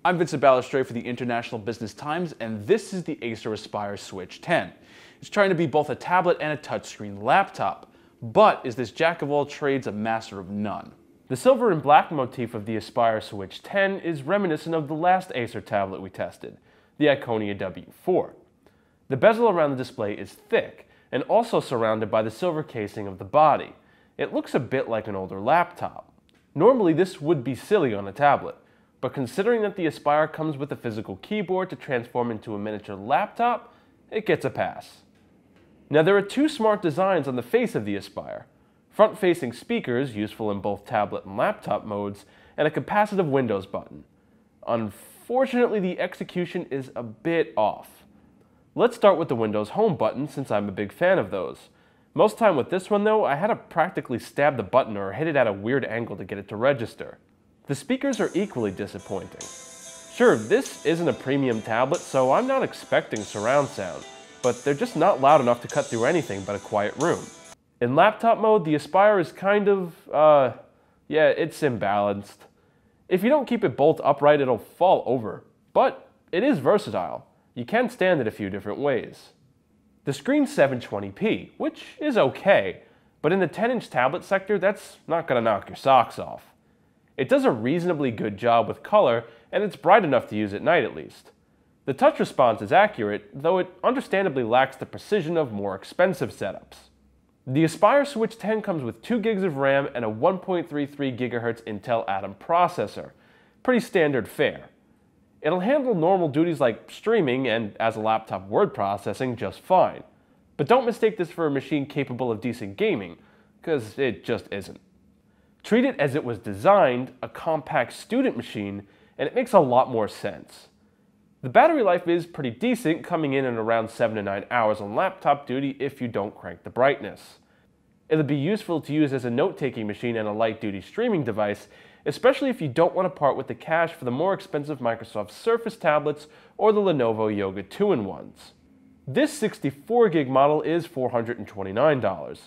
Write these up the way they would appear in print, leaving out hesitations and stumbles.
I'm Vincent Balestre for the International Business Times, and this is the Acer Aspire Switch 10. It's trying to be both a tablet and a touchscreen laptop, but is this jack of all trades a master of none? The silver and black motif of the Aspire Switch 10 is reminiscent of the last Acer tablet we tested, the Iconia W4. The bezel around the display is thick and also surrounded by the silver casing of the body. It looks a bit like an older laptop. Normally this would be silly on a tablet, but considering that the Aspire comes with a physical keyboard to transform into a miniature laptop, it gets a pass. Now there are two smart designs on the face of the Aspire: front-facing speakers, useful in both tablet and laptop modes, and a capacitive Windows button. Unfortunately, the execution is a bit off. Let's start with the Windows Home button, since I'm a big fan of those. Most time with this one though, I had to practically stab the button or hit it at a weird angle to get it to register. The speakers are equally disappointing. Sure, this isn't a premium tablet, so I'm not expecting surround sound, but they're just not loud enough to cut through anything but a quiet room. In laptop mode, the Aspire is kind of, it's imbalanced. If you don't keep it bolt upright, it'll fall over, but it is versatile. You can stand it a few different ways. The screen's 720p, which is okay, but in the 10-inch tablet sector, that's not gonna knock your socks off. It does a reasonably good job with color, and it's bright enough to use at night at least. The touch response is accurate, though it understandably lacks the precision of more expensive setups. The Aspire Switch 10 comes with 2 gigs of RAM and a 1.33 GHz Intel Atom processor. Pretty standard fare. It'll handle normal duties like streaming and, as a laptop, word processing just fine. But don't mistake this for a machine capable of decent gaming, because it just isn't. Treat it as it was designed, a compact student machine, and it makes a lot more sense. The battery life is pretty decent, coming in at around 7 to 9 hours on laptop duty if you don't crank the brightness. It'll be useful to use as a note-taking machine and a light-duty streaming device, especially if you don't want to part with the cash for the more expensive Microsoft Surface tablets or the Lenovo Yoga 2-in-1s. This 64 gig model is $429.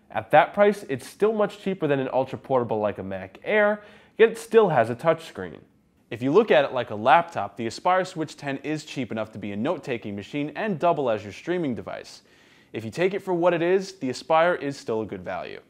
At that price, it's still much cheaper than an ultra-portable like a Mac Air, yet it still has a touchscreen. If you look at it like a laptop, the Aspire Switch 10 is cheap enough to be a note-taking machine and double as your streaming device. If you take it for what it is, the Aspire is still a good value.